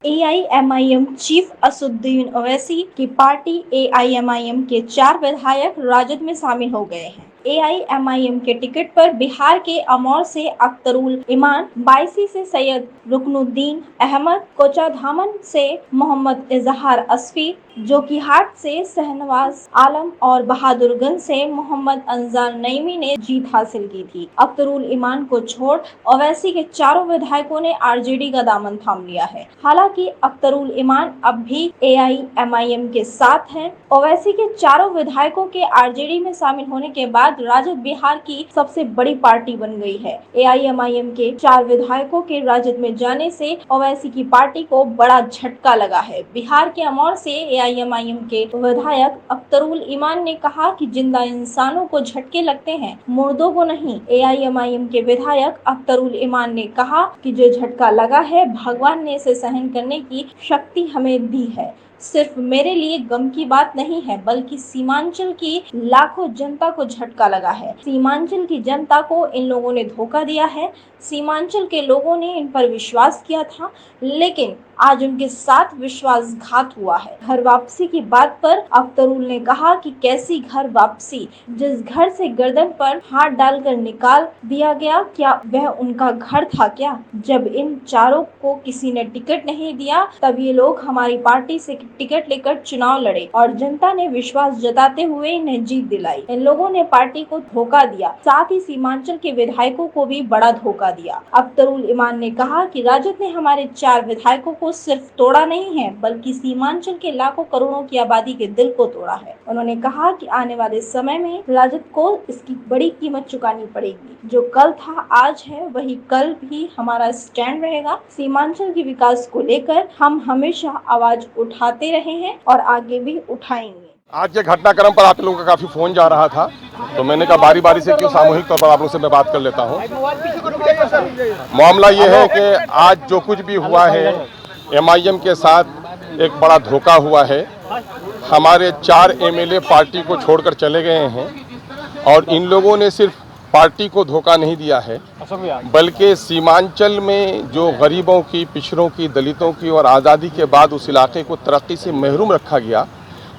AIMIM chief Asaduddin Owaisi की party AIMIM के 4 विधायक राजद में शामिल हो गए हैं। एआईएमआईएम के टिकट पर बिहार के अमौर से अख्तरुल इमान, बायसी से सैयद रुकनुद्दीन अहमद, कोचाधामन से मोहम्मद इजहार असफी, जोकीहाट से शहनवाज आलम और बहादुरगंज से मोहम्मद अंजार नईमी ने जीत हासिल की थी। अख्तरुल इमान को छोड़ ओवैसी के चारों विधायकों ने आरजेडी का दामन थाम लिया है। हालांकि अख्तरुल इमान अब भी एआईएमआईएम के साथ हैं। ओवैसी के चारों विधायकों के आरजेडी में शामिल होने के बाद राजद बिहार की सबसे बड़ी पार्टी बन गई है। एआईएमआईएम के 4 विधायकों के राजद में जाने से ओवैसी की पार्टी को बड़ा झटका लगा है। बिहार के अमौर से एआईएमआईएम के विधायक अख्तरुल इमान ने कहा कि जिंदा इंसानों को झटके लगते हैं, मुर्दों को नहीं। एआईएमआईएम के विधायक अख्तरुल इमान ने कहा कि जो झटका लगा है, भगवान ने इसे सहन करने की शक्ति हमें दी है। सिर्फ मेरे लिए गम की बात नहीं है, बल्कि सीमांचल की लाखों जनता को झटका लगा है। सीमांचल की जनता को इन लोगों ने धोखा दिया है। सीमांचल के लोगों ने इन पर विश्वास किया था, लेकिन आज उनके साथ विश्वासघात हुआ है। घर वापसी की बात पर अख्तरुल ने कहा कि कैसी घर वापसी, जिस घर से गर्दन पर हाथ डालकर निकाल दिया गया, क्या वह उनका घर था क्या? जब इन चारों को किसी ने टिकट नहीं दिया, तब ये लोग हमारी पार्टी से टिकट लेकर चुनाव लड़े और जनता ने विश्वास जताते हुए इन्हें जीत दिलाई। इन लोगों ने पार्टी को धोखा दिया, साथ ही सीमांचल के विधायकों को भी बड़ा धोखा दिया। अख्तरुल इमान ने कहा कि राजद ने हमारे 4 विधायकों को सिर्फ तोड़ा नहीं है, बल्कि सीमांचल के लाखों करोड़ों की आबादी के दिल को तोड़ा है। उन्होंने कहा कि आने वाले समय में राजद को इसकी बड़ी कीमत चुकानी पड़ेगी। जो कल था आज है, वही कल भी हमारा स्टैंड रहेगा। सीमांचल के विकास को लेकर हम हमेशा आवाज उठाते रहे हैं और आगे भी उठाएंगे। आज के घटनाक्रम पर आप लोगों का काफी फोन जा रहा था, तो मैंने कहा बारी बारी से क्यों सामूहिक तौर पर आप लोगों से मैं बात कर लेता हूं। मामला ये है कि आज जो कुछ भी हुआ है, एमआईएम के साथ एक बड़ा धोखा हुआ है। हमारे 4 एमएलए पार्टी को छोड़कर चले गए हैं और इन लोगों ने सिर्फ पार्टी को धोखा नहीं दिया है, बल्कि सीमांचल में जो गरीबों की, पिछड़ों की, दलितों की और आज़ादी के बाद उस इलाके को तरक्की से महरूम रखा गया,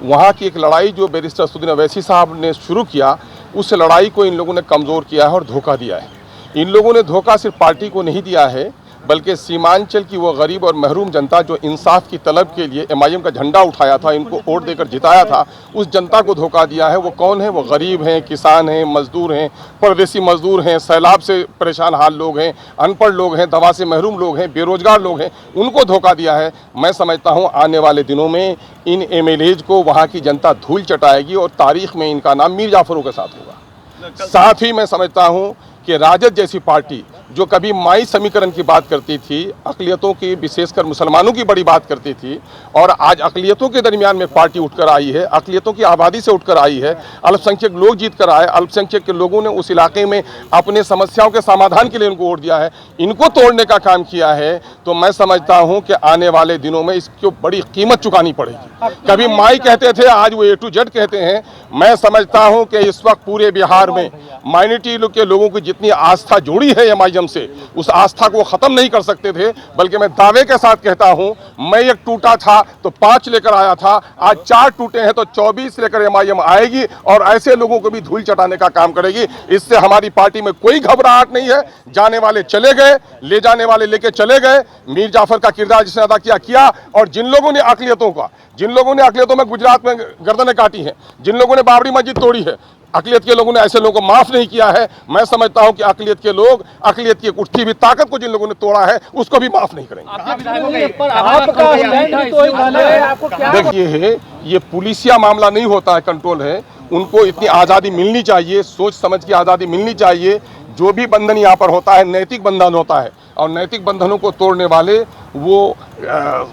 वहाँ की एक लड़ाई जो बैरिस्टर असदुद्दीन ओवैसी साहब ने शुरू किया, उस लड़ाई को इन लोगों ने कमज़ोर किया है और धोखा दिया है। इन लोगों ने धोखा सिर्फ पार्टी को नहीं दिया है, बल्कि सीमांचल की वो गरीब और महरूम जनता जो इंसाफ की तलब के लिए एमआईएम का झंडा उठाया था, इनको वोट देकर जिताया था, उस जनता को धोखा दिया है। वो कौन है? वो गरीब हैं, किसान हैं, मजदूर हैं, परदेसी मजदूर हैं, सैलाब से परेशान हाल लोग हैं, अनपढ़ लोग हैं, दवा से महरूम लोग हैं, बेरोजगार लोग हैं, उनको धोखा दिया है। मैं समझता हूँ आने वाले दिनों में इन एमएलएज को वहाँ की जनता धूल चटाएगी और तारीख में इनका नाम मीर जाफरों के साथ होगा। साथ ही मैं समझता हूँ कि राजद जैसी पार्टी जो कभी माई समीकरण की बात करती थी, अक़लियतों की, विशेषकर मुसलमानों की बड़ी बात करती थी, और आज अक़लियतों के दरमियान में पार्टी उठकर आई है, अक़लियतों की आबादी से उठकर आई है, अल्पसंख्यक लोग जीत कर आए, अल्पसंख्यक के लोगों ने उस इलाके में अपने समस्याओं के समाधान के लिए उनको वोट दिया है, इनको तोड़ने का काम किया है। तो मैं समझता हूँ कि आने वाले दिनों में इसको बड़ी कीमत चुकानी पड़ेगी। कभी माई कहते थे, आज वो A to Z कहते हैं। मैं समझता हूँ कि इस वक्त पूरे बिहार में माइनॉरिटी के लोगों की जितनी आस्था जुड़ी है एमआईएम से, उस आस्था को ख़त्म नहीं कर सकते थे। बल्कि मैं दावे के साथ कहता हूं, मैं एक टूटा था तो 5 लेकर आया था, आज 4 टूटे हैं तो 24 लेकर एमआईएम आएगी और ऐसे लोगों को भी धूल चटाने का काम करेगी। इससे हमारी पार्टी में कोई घबराहट नहीं है। जाने वाले चले गए, ले जाने वाले लेके चले गए। मीर जाफर का किरदार जिसने अदा किया, और जिन लोगों ने अक़लियतों में गुजरात में गर्दनें काटी हैं, जिन लोगों ने बाबरी मस्जिद तोड़ी है, अक़लियत के लोगों ने ऐसे लोगों को माफ़ नहीं किया है। मैं समझता हूं कि अक़लियत के लोग, अक़लियत की एक उठती हुई ताकत को जिन लोगों ने तोड़ा है, उसको भी माफ़ नहीं करेंगे। देखिए, ये पुलिसिया मामला नहीं होता है, कंट्रोल है। उनको इतनी आज़ादी मिलनी चाहिए, सोच समझ की आज़ादी मिलनी चाहिए। जो भी बंधन यहाँ पर होता है नैतिक बंधन होता है, और नैतिक बंधनों को तोड़ने वाले वो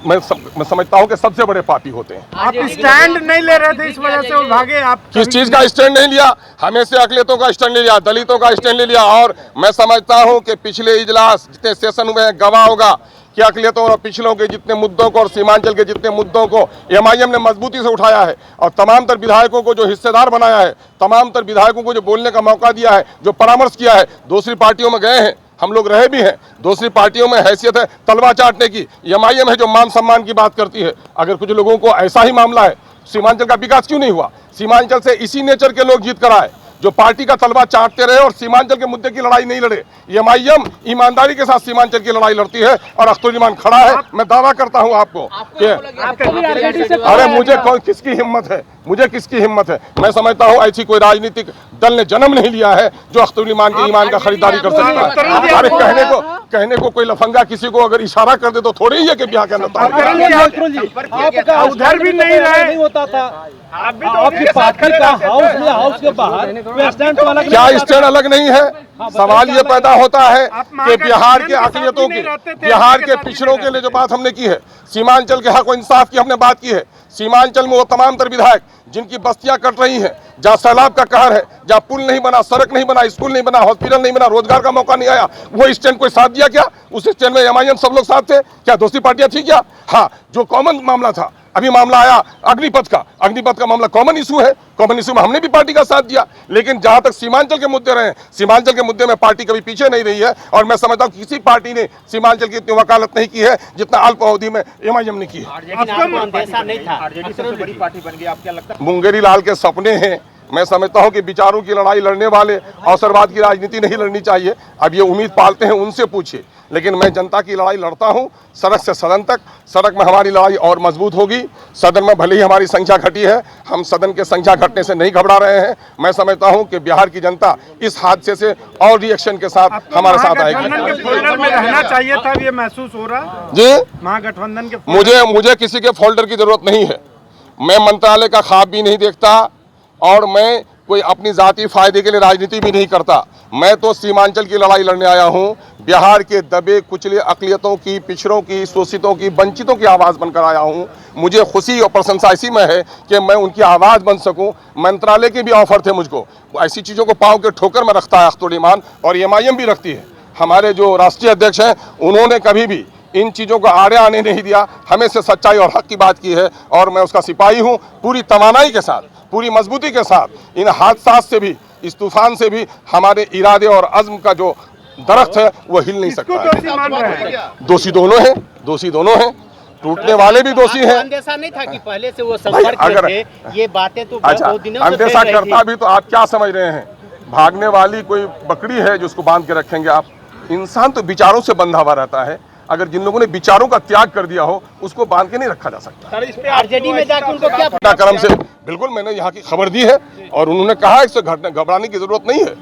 मैं समझता हूँ कि सबसे बड़े पापी होते हैं। आप स्टैंड नहीं ले रहे थे, इस वजह से वो भागे। आप किस चीज का स्टैंड नहीं लिया? हमेशा अक़लियतों का स्टैंड ले लिया, दलितों का स्टैंड ले लिया। और मैं समझता हूँ कि पिछले इजलास जितने सेशन हुए हैं, गवाह होगा कि अक़लियतों और पिछलों के जितने मुद्दों को और सीमांचल के जितने मुद्दों को एमआईएम ने मजबूती से उठाया है, और तमाम तर विधायकों को जो हिस्सेदार बनाया है, तमाम तर विधायकों को जो बोलने का मौका दिया है, जो परामर्श किया है, दूसरी पार्टियों में गए हैं, हम लोग रहे भी हैं। दूसरी पार्टियों में हैसियत है तलवा चाटने की, एमआईएम है जो मान सम्मान की बात करती है। अगर कुछ लोगों को ऐसा ही मामला है, सीमांचल का विकास क्यों नहीं हुआ? सीमांचल से इसी नेचर के लोग जीत कर आए जो पार्टी का तलवा चाटते रहे और सीमांचल के मुद्दे की लड़ाई नहीं लड़े। एमआईएम ईमानदारी के साथ सीमांचल की लड़ाई लड़ती है और अख्तरुल ईमान खड़ा है। मैं दावा करता हूं आपको कि अरे मुझे किसकी हिम्मत है, मुझे किसकी हिम्मत है? मैं समझता हूं ऐसी कोई राजनीतिक दल ने जन्म नहीं लिया है जो अख्तरुल ईमान के ईमान का खरीदारी कर सकता है। अरे कहने को कोई लफंगा किसी को अगर इशारा कर दे तो थोड़ी ही है कि ब्याह करना उधर भी नहीं होता था। आपकी पार्टी का हाउस के बाहर क्या स्टैंड अलग नहीं है? सवाल ये पैदा होता है कि बिहार के अक़लियतों के, बिहार के पिछड़ों के लिए जो बात हमने की है, सीमांचल के हक और इंसाफ की हमने बात की है। सीमांचल में वो तमाम तर विधायक जिनकी बस्तियां कट रही हैं, जहाँ सैलाब का कहर है, जहाँ पुल नहीं बना, सड़क नहीं बना, स्कूल नहीं बना, हॉस्पिटल नहीं बना, रोजगार का मौका नहीं आया, वो स्टैंड कोई साथ दिया क्या? उस स्टैंड में एमआईएम सब लोग साथ थे क्या? दूसरी पार्टियां थी क्या? हाँ, जो कॉमन मामला था, अभी मामला आया अग्निपथ का मामला कॉमन इशू है। कॉमन इशू में हमने भी पार्टी का साथ दिया। लेकिन जहां तक सीमांचल के मुद्दे रहे, सीमांचल के मुद्दे में पार्टी कभी पीछे नहीं रही है। और मैं समझता हूं किसी पार्टी ने सीमांचल की इतनी वकालत नहीं की है जितना अल्प अवधि में एमआईएम ने की है। मुंगेरी लाल के सपने हैं। मैं समझता हूं कि विचारों की लड़ाई लड़ने वाले अवसरवाद की राजनीति नहीं लड़नी चाहिए। अब ये उम्मीद पालते हैं उनसे पूछिए। लेकिन मैं जनता की लड़ाई लड़ता हूं, सड़क से सदन तक। सड़क में हमारी लड़ाई और मजबूत होगी। सदन में भले ही हमारी संख्या घटी है, हम सदन के संख्या घटने से नहीं घबरा रहे हैं। मैं समझता हूं कि बिहार की जनता इस हादसे से और रिएक्शन के साथ हमारे साथ आएगी। में रहना चाहिए था, ये महसूस हो रहा जी, महागठबंधन के मुझे किसी के फोल्डर की जरूरत नहीं है। मैं मंत्रालय का ख्वाब भी नहीं देखता और मैं कोई अपनी जाती फायदे के लिए राजनीति भी नहीं करता। मैं तो सीमांचल की लड़ाई लड़ने आया हूं। बिहार के दबे कुचले अक़लियतों की, पिछड़ों की, शोषितों की, वंचितों की आवाज़ बनकर आया हूं। मुझे खुशी और प्रशंसा इसी में है कि मैं उनकी आवाज़ बन सकूं। मंत्रालय के भी ऑफर थे मुझको। ऐसी चीज़ों को पाँव के ठोकर में रखता है अख्तरुल ईमान, और एमआईएम भी रखती है। हमारे जो राष्ट्रीय अध्यक्ष हैं उन्होंने कभी भी इन चीज़ों को आड़े आने नहीं दिया, हमेशा सच्चाई और हक की बात की है। और मैं उसका सिपाही हूँ, पूरी तवानाई के साथ, पूरी मजबूती के साथ। इन हादसात से भी, इस तूफान से भी हमारे इरादे और अज़्म का जो दरख्त है वो हिल नहीं सकता है। दोषी दोनों हैं, दोषी दोनों हैं, टूटने वाले भी दोषी हैं। अंदेशा नहीं था कि पहले से वो संपर्क में थे? ये बातें तो बहुत दिनों से अंदेशा करता भी तो आप क्या समझ रहे हैं? भागने वाली कोई बकरी है जिसको बांध के रखेंगे आप? इंसान तो विचारों से बंधा हुआ रहता है। अगर जिन लोगों ने विचारों का त्याग कर दिया हो उसको बांध के नहीं रखा जा सकता। आरजेडी में जाकर उनको क्या घटनाक्रम से बिल्कुल मैंने यहाँ की खबर दी है और उन्होंने कहा इससे घबराने की जरूरत नहीं है।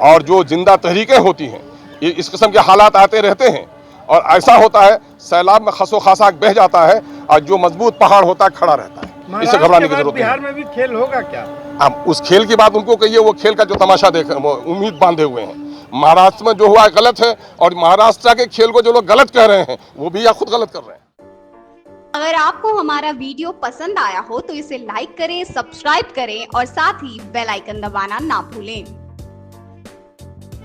और जो जिंदा तहरीकें होती हैं, ये इस किस्म के हालात आते रहते हैं और ऐसा होता है, सैलाब में खसो खासाक बह जाता है और जो मजबूत पहाड़ होता है खड़ा रहता है। इससे घबराने की जरूरत नहीं। बिहार में भी खेल होगा क्या? अब उस खेल की बात उनको कहिए, वो खेल का जो तमाशा देख उम्मीद बांधे हुए हैं। महाराष्ट्र में जो हुआ है गलत है और महाराष्ट्र के खेल को जो लोग गलत कह रहे हैं वो भी या खुद गलत कर रहे हैं। अगर आपको हमारा वीडियो पसंद आया हो तो इसे लाइक करें, सब्सक्राइब करें और साथ ही बेल आइकन दबाना ना भूलें।